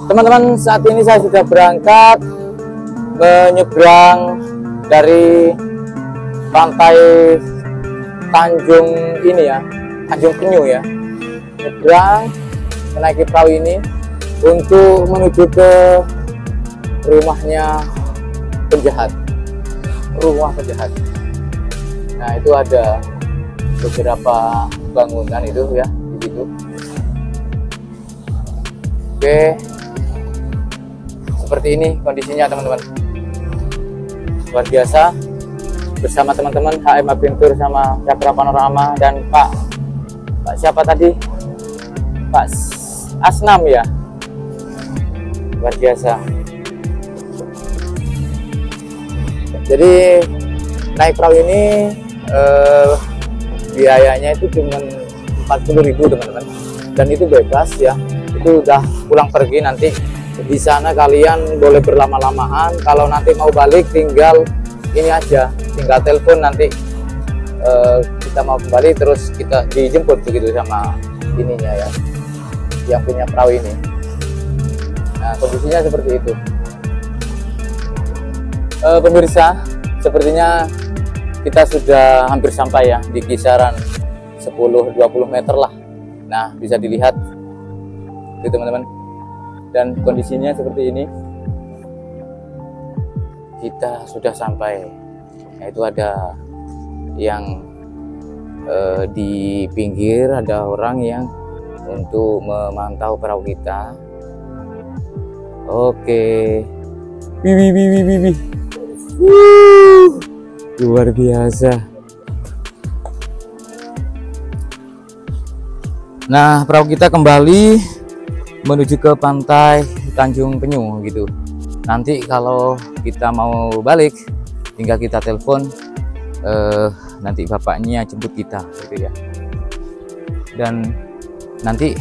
Teman-teman, saat ini saya sudah berangkat menyeberang dari pantai Tanjung ini ya, Tanjung Penyu ya. Nyebrang menaiki perahu ini untuk menuju ke rumahnya penjahat, rumah penjahat. Nah, itu ada beberapa bangunan itu ya di situ. Oke, seperti ini kondisinya teman-teman. Luar biasa, bersama teman-teman HM Adventure sama Cakra Panorama dan Pak siapa tadi, Pak Asnam ya. Luar biasa. Jadi naik perahu ini biayanya itu cuma 40.000 teman-teman, dan itu bebas ya. Itu udah pulang pergi, nanti di sana kalian boleh berlama-lamaan. Kalau nanti mau balik tinggal ini aja, tinggal telepon nanti kita mau kembali, terus kita dijemput begitu sama ininya ya, yang punya perahu ini. Nah, kondisinya seperti itu. Pemirsa, sepertinya kita sudah hampir sampai ya, di kisaran 10-20 meter lah. Nah, bisa dilihat itu teman-teman, dan kondisinya seperti ini. Kita sudah sampai. Nah, itu ada yang di pinggir, ada orang yang untuk memantau perahu kita. Oke, wih. Luar biasa. Nah, perahu kita kembali menuju ke pantai Tanjung Penyu gitu. Nanti kalau kita mau balik tinggal kita telepon, nanti bapaknya jemput kita gitu ya. Dan nanti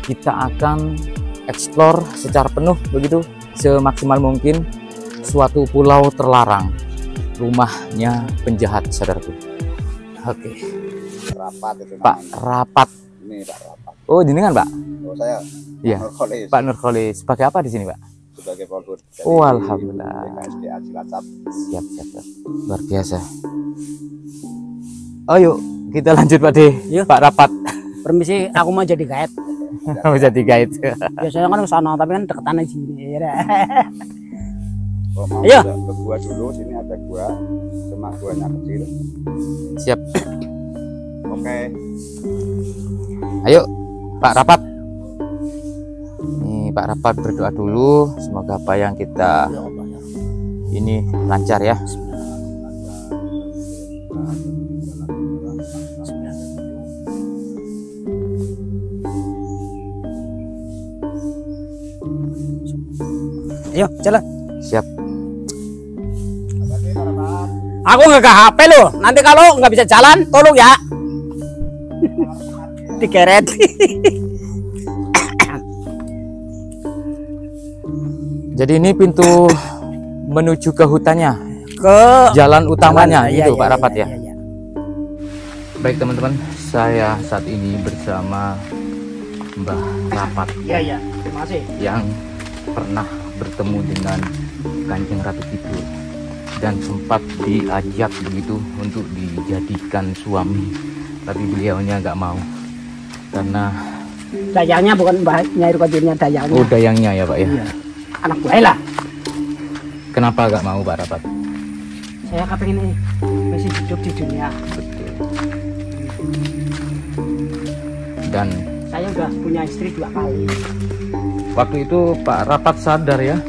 kita akan explore secara penuh begitu, semaksimal mungkin suatu pulau terlarang, rumahnya penjahat, saudaraku. Oke. Rapat itu Pak Rapat. Ini Pak Rapat. Oh, jenengan Pak? Oh, saya. Iya. Pak Nurkholis. Sebagai apa di sini Pak? Sebagai Polhut. Oh, alhamdulillah. KSDA Cilacap. Siap. Luar biasa. Oh, yuk kita lanjut Pak De. Yuk. Pak Rapat. Permisi, aku mau jadi guide. Mau jadi guide. Biasanya kan ke sana, tapi kan deketan aja sini. Oh, mau Ayo. ke gua dulu, sini ada gua, cuma guanya kecil. Siap. Oke. Ayo Pak Rapat. Nih Pak Rapat berdoa dulu, semoga apa yang kita ini lancar ya. Ayo, jalan. Siap. Aku nggak ke HP loh. Nanti kalau nggak bisa jalan, tolong ya. Digeret. Jadi ini pintu menuju ke hutannya, Ke jalan utamanya jalan, itu iya, Pak iya, Rapat iya, ya. iya. Baik teman-teman, saya saat ini bersama Mbah Rapat Iya. Terima kasih. yang pernah bertemu dengan Kanjeng Ratu Kidul dan sempat diajak begitu untuk dijadikan suami, tapi beliaunya nggak mau karena Dayangnya bukan Mbah Nyai Rukodinnya, dayangnya. dayangnya ya Pak ya. Iya. Anak buah lah. Kenapa nggak mau Pak Rapat? Saya kepengen masih hidup di dunia. Betul. Dan Saya udah punya istri 2 kali. waktu itu Pak Rapat sadar ya,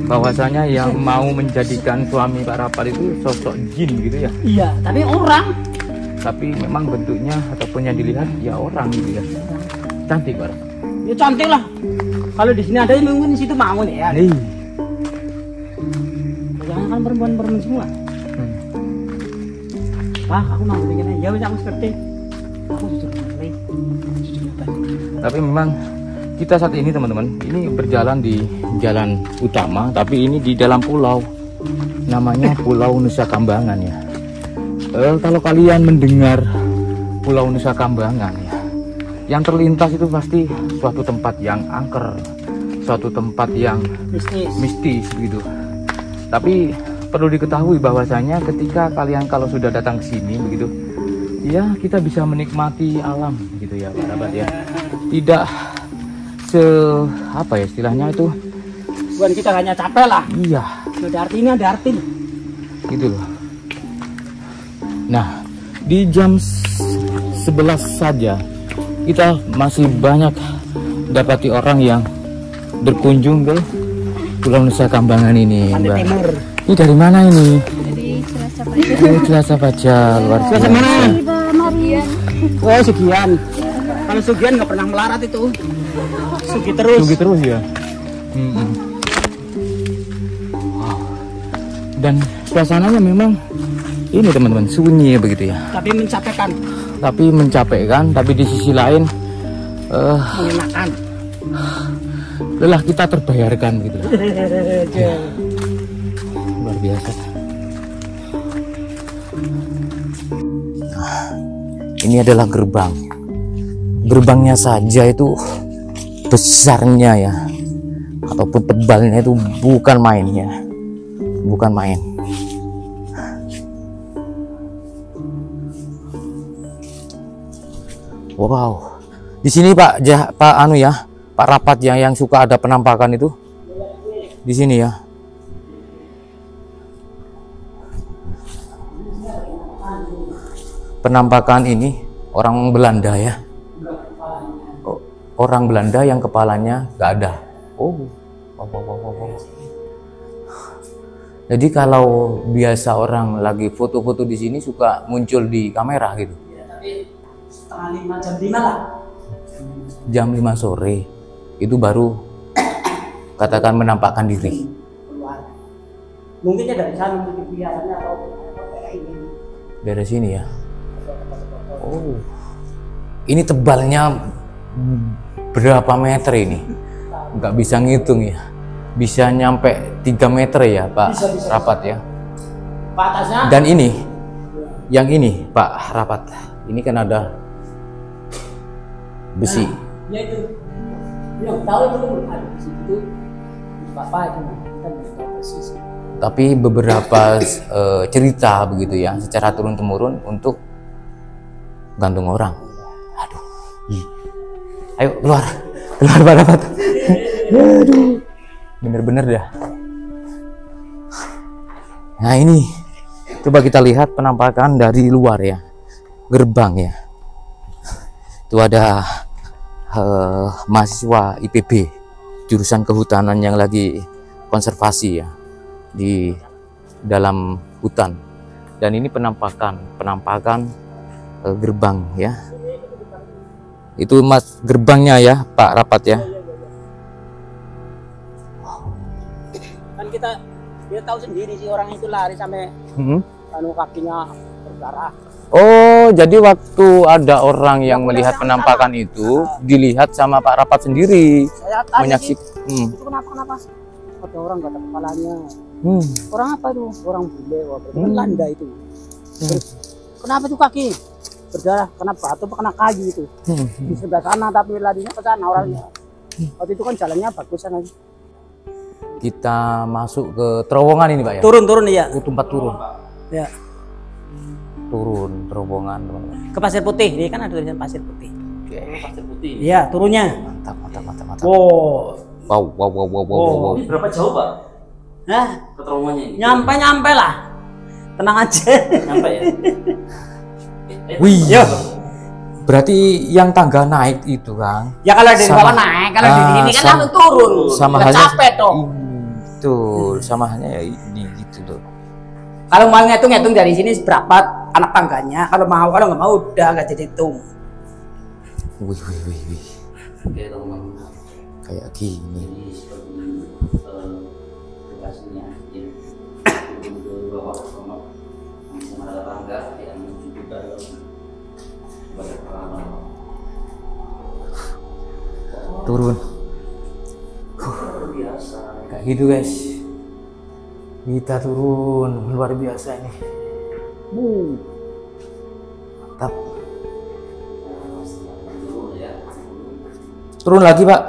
bahwasanya yang mau menjadikan suami Pak Rapat itu sosok jin gitu ya. Iya, tapi orang. Tapi memang bentuknya ataupun yang dilihat ya orang gitu ya. Cantik Pak Rapat. Ya cantik lah. Kalau di sini ada yang mungkin di situ mau nih ya. Nih. Jangan kan perempuan semua. Pak, aku mau begini. Ya wis aku ngerti. Aku jujur ngerti. Tapi memang kita saat ini teman-teman, ini berjalan di jalan utama, tapi ini di dalam pulau. Namanya Pulau Nusa Kambangan ya. Kalau kalian mendengar Pulau Nusa Kambangan ya, yang terlintas itu pasti suatu tempat yang angker, suatu tempat yang Mistis. mistis begitu. Tapi perlu diketahui bahwasanya ketika kalian kalau sudah datang ke sini begitu, ya kita bisa menikmati alam gitu ya Pak Rabat ya. Tidak apa ya istilahnya itu. Bukan kita hanya capek lah. Iya. Ada artinya, ada arti. Gitu loh. Nah, di jam 11 saja kita masih banyak dapati orang yang berkunjung ke Pulau Nusa Kambangan ini, Pantai Mbak. Timur. Ini dari mana ini? Dari Cilacap aja. Oh, Cilacap aja, luar Cilacap biasa. mana? Di Marian. Oh, Sugian. Kalau Sugian nggak pernah melarat itu. Sugi terus. Sugi terus ya. Wow. Dan suasananya memang ini teman-teman sunyi begitu ya. Tapi mencapaikan, Tapi mencapaikan, tapi di sisi lain mengenakan. lelah kita terbayarkan gitu. Luar biasa. Nah, ini adalah gerbang. Gerbangnya saja itu besarnya ya, ataupun tebalnya itu bukan main ya, bukan main. Wow, di sini Pak anu ya, Pak Rapat yang suka ada penampakan itu di sini ya. Penampakan ini orang Belanda ya. Orang Belanda yang kepalanya nggak ada. Oh, wow. Jadi kalau biasa orang lagi foto-foto di sini suka muncul di kamera gitu. Setengah 5, jam 5 lah. Jam 5 sore itu baru katakan menampakkan diri. Keluar. Mungkinnya dari sana mungkin biasanya atau kayak ini. Dari sini ya. Oh, ini tebalnya berapa meter ini? Nggak bisa ngitung ya. Bisa nyampe 3 meter ya Pak Bisa. Rapat ya. Pak atasnya. Dan ini, yang ini Pak Rapat, ini kan ada besi. Ya itu. Yang tahu itu ada di situ. Bapak itu kan tahu persis. Tapi beberapa cerita begitu ya, secara turun-temurun untuk gantung orang. Aduh. Ih. Ayo keluar Pak Rapat. Aduh. Bener-bener dah. Nah ini coba kita lihat penampakan dari luar ya, gerbang ya. Itu ada mahasiswa IPB jurusan kehutanan yang lagi konservasi ya di dalam hutan. Dan ini penampakan gerbang ya. Itu Mas gerbangnya ya Pak Rapat ya. Kan dia tahu sendiri sih orang itu lari sampai anu kakinya berdarah. Oh, jadi waktu ada orang yang melihat penampakan itu dilihat sama Pak Rapat sendiri, Saya tanya menyaksikan. itu kenapa? Ada orang nggak ada kepalanya. Orang apa itu? Orang bule, berarti kan Landa itu. Terus, kenapa tuh kaki berdarah? Kena batu apa kena kayu itu? Di sebelah sana tapi larinya ke sana orangnya. Waktu itu kan jalannya bagus sana. Kita masuk ke terowongan ini Pak ya. Turun ya. Tempat turun. Ya. Turun terowongan teman-teman. Ke Pasir Putih, dia kan ada tulisan Pasir Putih. Oke. Pasir Putih. Iya, turunnya. Mantap. Wow. Ini berapa jauh Pak? Hah? Ke terowongannya ini? Nyampe lah. Tenang aja. Nyampe ya? Wih. Yo. Berarti yang tangga naik itu Kang. Ya kalau dari Sama- bawah naik, kalau di sini kan sama- langsung turun. Sama Udah halnya capek dong. Betul, sama halnya ya ini gitu loh. Kalau mau ngitung dari sini berapa anak tangganya. Kalau nggak mau udah nggak jadi hitung. Wih. Oke teman-teman. Kayak gini. Ini seperti lokasinya ya. Turun ke bawah sama ada tangga yang juga sebagai pengalaman. Turun. Luar biasa. Kayak gitu guys. Kita turun, luar biasa ini. Mantap. Dulu ya. Turun lagi Pak.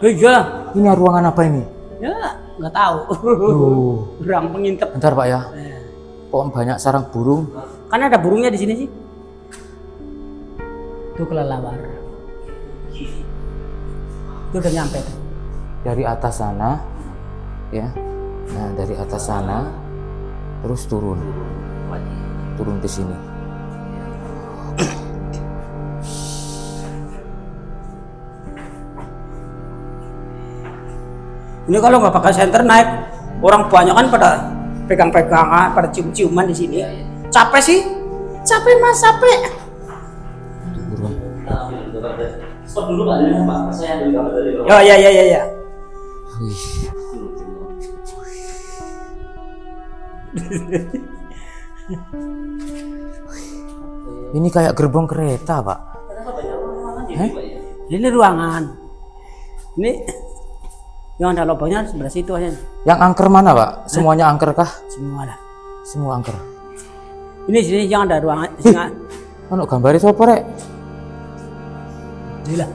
Iya. Ini ruangan apa ini? Ya, nggak tahu. Tuh. Orang pengintip. Bentar Pak ya. Kok banyak sarang burung? Kan ada burungnya di sini sih. Tuh kelelawar. Itu udah nyampe tuh. Dari atas sana, ya. Nah dari atas sana, terus turun ke sini. Ini kalau nggak pakai senter naik, orang banyak kan pada pegang-pegangan, pada cium-ciuman di sini. Capek sih? Capek mas, capek. Turun. Stop dulu Pak, dulu Pak. Saya ambil gambar dari bawah. Oh ya. Wih. Ini kayak gerbong kereta Pak. Ini ruangan. Ini yang ada lubangnya sebelah situ aja. Yang angker mana Pak? Semuanya angker kah? Semua ada. Semua angker. Ini sini yang ada ruangan. Ono gambar itu apa rek? Gila.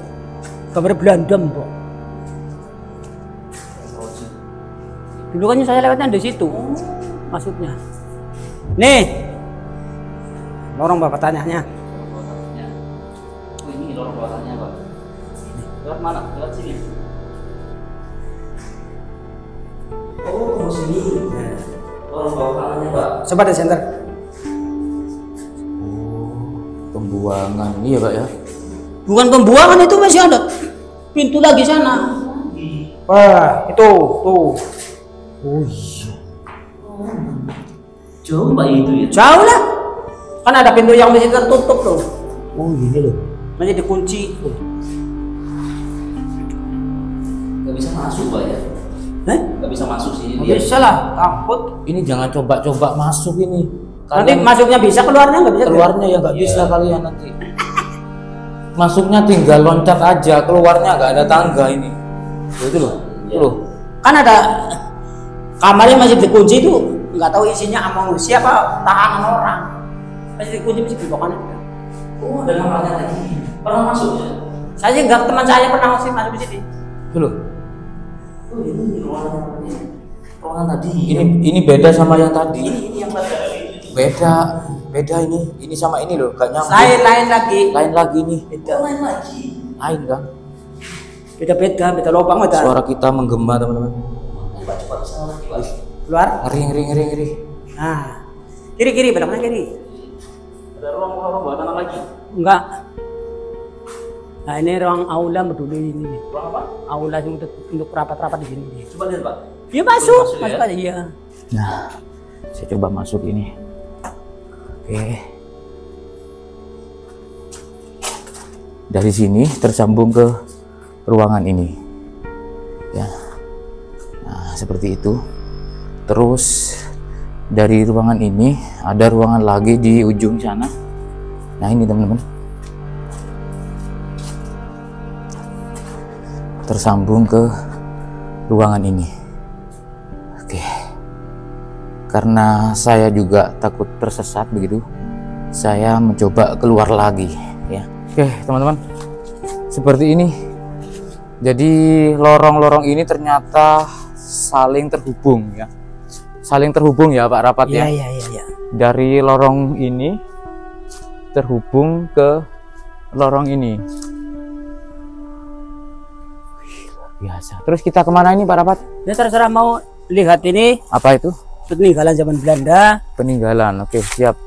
Gambar Belanda Mbok. Dulu kan saya lewatnya di situ. Masuknya. Nih. Lorong bapak tanyanya. Oh ini lorong bawah tanahnya Pak. Lewat mana? Lewat sini. Oh ke sini. Lorong bawah tanahnya Pak. Coba di center. Pembuangan. Iya Pak ya. Bukan pembuangan, itu masih ada pintu lagi sana. Wah, itu tuh. Oh iya. Jauh Pak itu ya. Jauh lah. Kan ada pintu yang masih tertutup tuh. Oh gini loh. Masih dikunci. Gak bisa masuk Pak ya. Gak bisa masuk sini. Nggak bisa lah, takut. Ini jangan coba-coba masuk ini. Nanti Kalian masuknya bisa, keluarnya nggak bisa. keluarnya ya nggak bisa kalian nanti. Masuknya tinggal loncat aja, keluarnya nggak ada tangga ini. Itu loh. Itu loh. Kan ada kamarnya masih dikunci itu, nggak tahu isinya manusia apa tahanan orang. Masih dikunci, masih dibukakan. Oh ada kamarnya lagi. Pernah masuk ya? Saya nggak, teman saya pernah masuk di sini. Itu loh. Oh ini ruangannya. Ruangan tadi. Ini beda sama yang tadi. Ini yang tadi. Beda ini sama ini loh, gak nyambung. Lain lagi. Lain lagi nih. Oh lain lagi. Lain kan? Beda lubang beda. Suara kita menggema teman-teman. Coba kesana lagi Pak. Keluar. Ngeri. Nah, kiri belakangnya kiri. Ada ruang bawah tanah lagi. Enggak. Nah ini ruang aula dulu ini. Ruang apa? Aula untuk rapat-rapat di sini. Coba lihat Pak. Iya masuk ya? aja iya. Nah, saya coba masuk ini. Oke. Dari sini tersambung ke ruangan ini. Ya. Nah, seperti itu. Terus dari ruangan ini ada ruangan lagi di ujung sana. Nah, ini teman-teman. Tersambung ke ruangan ini. Oke. Karena saya juga takut tersesat begitu, saya mencoba keluar lagi ya. Oke teman-teman, seperti ini. Jadi lorong-lorong ini ternyata saling terhubung ya. Saling terhubung ya Pak Rapat ya. Iya. Dari lorong ini terhubung ke lorong ini. Wih, luar biasa. Terus kita kemana ini Pak Rapat? Ya terserah mau lihat ini Apa itu? peninggalan zaman Belanda. Peninggalan. Oke, siap.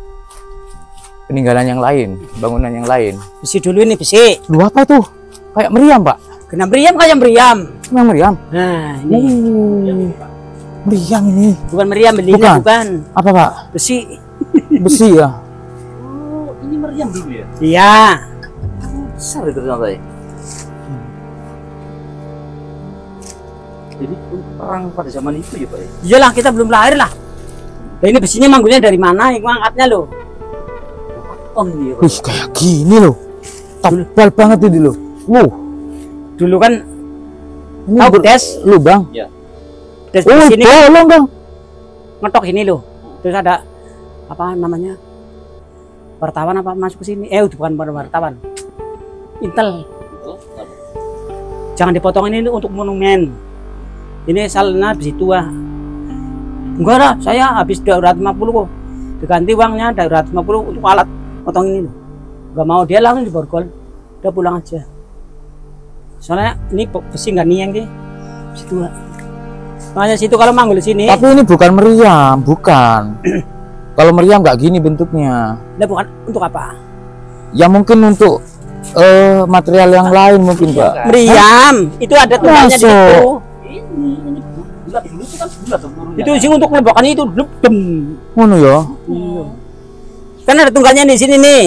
Peninggalan yang lain, bangunan yang lain. Besi dulu ini besi. Lu apa itu? Kayak meriam, Pak. Kena meriam kayak meriam. Memang meriam. Nah ini Meriam ini. bukan meriam, belinya bukan. Apa, Pak? Besi. Besi ya. Oh ini meriam dulu ya. Iya. Besar itu ternyata ya. Jadi perang pada zaman itu ya Pak ya? Iyalah kita belum lahir lah. Nah, ini besinya manggulnya dari mana? Yang angkatnya loh. Oh iya Pak. Wih, kayak gini loh. Tebal banget ini loh. Dulu kan Ini tahu bedes, lubang. Ya. bedes Oh, di sini bolong dong. ngetok ini loh. Terus ada apa namanya? Wartawan apa masuk ke sini? Bukan wartawan. Intel. jangan dipotong, ini untuk monumen. Ini salahnya di situ ah. Enggak lah, saya habis 250 kok. Diganti uangnya 250 untuk alat potong ini loh. Enggak mau, dia langsung diborgol. Udah pulang aja. Soalnya ini besi nggak niang deh. Situ ah. Makanya situ kalau manggul sini. Tapi ini bukan meriam, bukan. Kalau meriam nggak gini bentuknya. Nah, bukan untuk apa? Ya mungkin untuk material yang lain mungkin, Pak. Meriam, itu ada tulisannya di situ. Ini bulat dulu itu kan bulat turunnya. Itu sih untuk nembakan itu dem. Ngono ya. Iya. Kan ada tunggalnya di sini nih.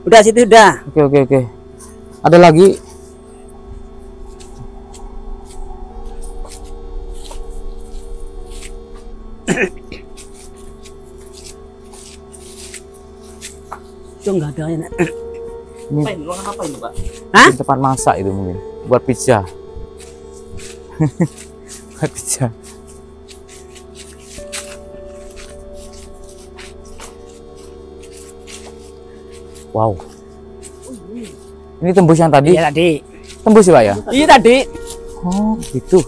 Udah situ udah. Oke. Ada lagi. Itu enggak ada ya. Ini Apa ini? Ruangan apa ini, Pak? Hah? tempat masak itu mungkin. Buat pizza. Buat pizza. Wow. Ini tembus yang tadi? Iya tadi. Tembus ya, Pak ya? Iya tadi. Oh, gitu.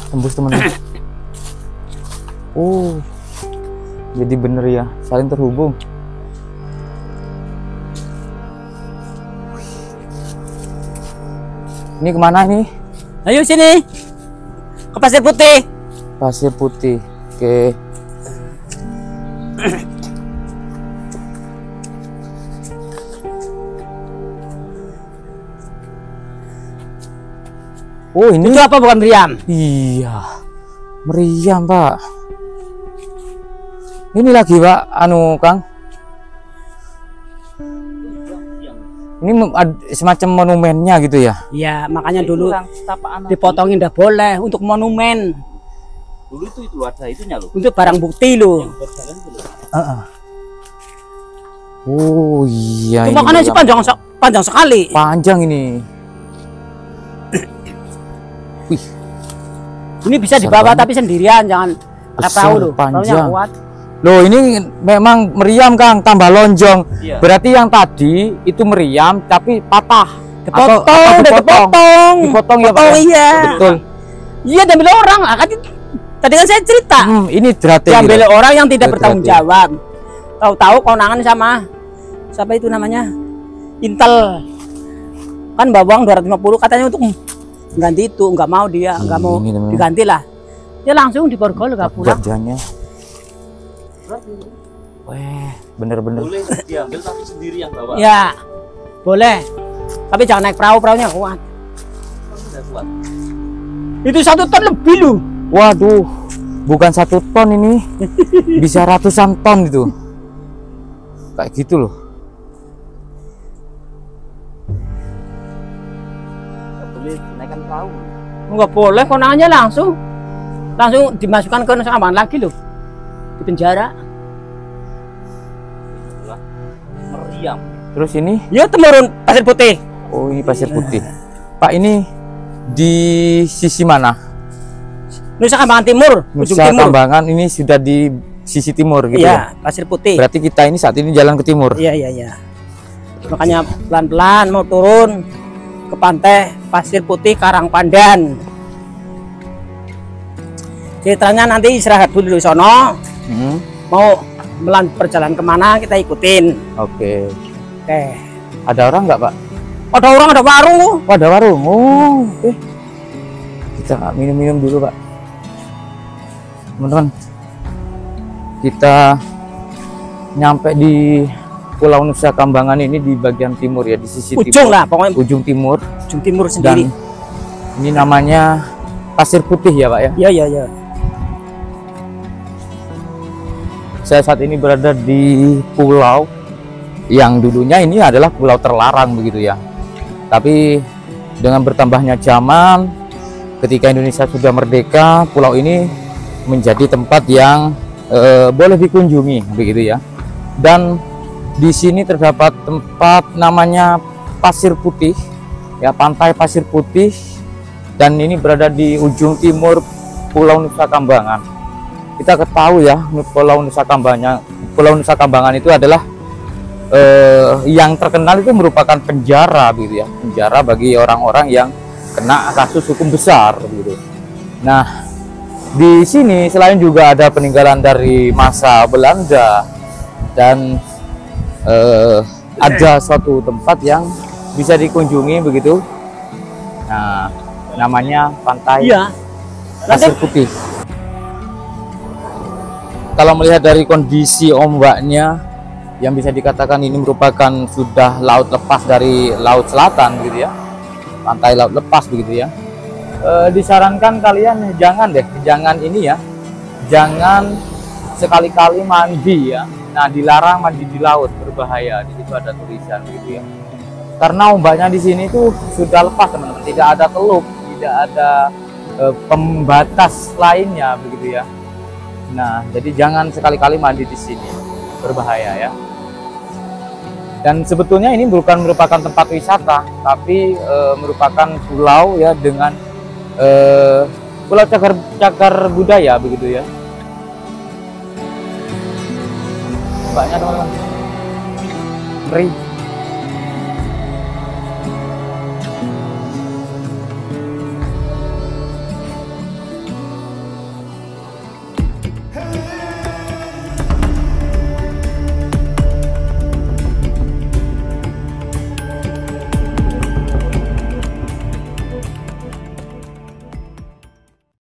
Tembus teman-teman. Oh. Jadi bener ya, saling terhubung. Ini kemana nih? Ayo sini. Ke Pasir Putih. Pasir Putih. Oke. Oh, ini Itu apa bukan meriam? iya. Meriam, Pak. Ini lagi, Pak, anu, Kang. Ini semacam monumennya gitu ya. Iya, makanya dulu Tapaan dipotongin udah boleh untuk monumen, dulu itu ada itunya loh. untuk barang bukti loh. Berjalan itu loh. Oh, iya. Itu ini makanya sih meriam. panjang sekali. Panjang ini. Wih, Ini bisa Besar dibawa banget. tapi sendirian, jangan pakai Besar, perahu loh. panjang. Perahunya kuat. loh ini memang meriam, Kang, tambah lonjong. Iya. Berarti yang tadi itu meriam tapi patah. Dipotong, Atau dipotong. Dipotong ya, Pak. Oh iya. Betul. Iya, diambil orang. Ah, kan tadi kan saya cerita. Ini drate Diambil gitu. orang yang tidak Berarti. bertanggung jawab. Tahu-tahu konangan sama siapa itu namanya? Intel. Kan bawang 250 katanya untuk ganti itu, nggak mau dia, nggak mau Ini, teman-teman. diganti lah. Dia langsung diborgol nggak pulang. Gajahnya. Weh, bener-bener. Boleh diambil tapi sendiri yang bawa. Ya, boleh. Tapi jangan naik perahu, perahunya kuat. Udah kuat. Itu 1 ton lebih loh. Waduh, bukan 1 ton ini, bisa ratusan ton itu. Kayak gitu loh. Boleh naikkan perahu. Nggak boleh, konangannya langsung dimasukkan ke Nusa Kambangan lagi loh, di penjara. Itulah meriam. Terus ini, Ya temurun Pasir Putih. oh ini Pasir Putih. Pak, ini di sisi mana? Nusa Kambangan Timur, ujung Nusa timur. Kambangan ini sudah di sisi timur gitu ya. Iya, Pasir Putih. Berarti kita ini saat ini jalan ke timur. Iya. Makanya pelan-pelan mau turun ke pantai Pasir Putih Karangpandan. Ceritanya nanti istirahat dulu di sono. Mau perjalanan kemana kita ikutin. Oke. Oke. Ada orang nggak, Pak? Ada orang, ada warung. Oh, ada warung. Oh, oke. Kita minum-minum dulu, Pak. Teman-teman, kita nyampe di Pulau Nusa Kambangan ini di bagian timur ya, di sisi Ujung timur. lah, pokoknya Ujung timur. ujung timur Dan sendiri. ini namanya Pasir Putih ya, Pak ya. Iya. Saya saat ini berada di pulau yang dulunya ini adalah pulau terlarang begitu ya. Tapi dengan bertambahnya zaman, ketika Indonesia sudah merdeka, pulau ini menjadi tempat yang boleh dikunjungi begitu ya. Dan di sini terdapat tempat namanya Pasir Putih ya, pantai Pasir Putih, dan ini berada di ujung timur Pulau Nusa Kambangan. Kita ketahui ya, Pulau Nusa Kambangan itu adalah yang terkenal itu merupakan penjara begitu ya, penjara bagi orang-orang yang kena kasus hukum besar begitu. Nah, di sini selain juga ada peninggalan dari masa Belanda dan ada suatu tempat yang bisa dikunjungi begitu. Nah, namanya Pantai Pasir Putih. Kalau melihat dari kondisi ombaknya, yang bisa dikatakan ini merupakan sudah laut lepas dari laut selatan gitu ya, pantai laut lepas begitu ya. Disarankan kalian jangan ini ya, jangan sekali-kali mandi ya. Nah, dilarang mandi di laut, berbahaya. Di situ ada tulisan gitu ya. Karena ombaknya di sini tuh sudah lepas teman-teman, tidak ada teluk, tidak ada pembatas lainnya begitu ya. Nah, jadi jangan sekali-kali mandi di sini, berbahaya ya. Dan sebetulnya ini bukan merupakan tempat wisata, tapi merupakan pulau ya dengan pulau cagar budaya begitu ya. Banyak teman-teman. Ngeri.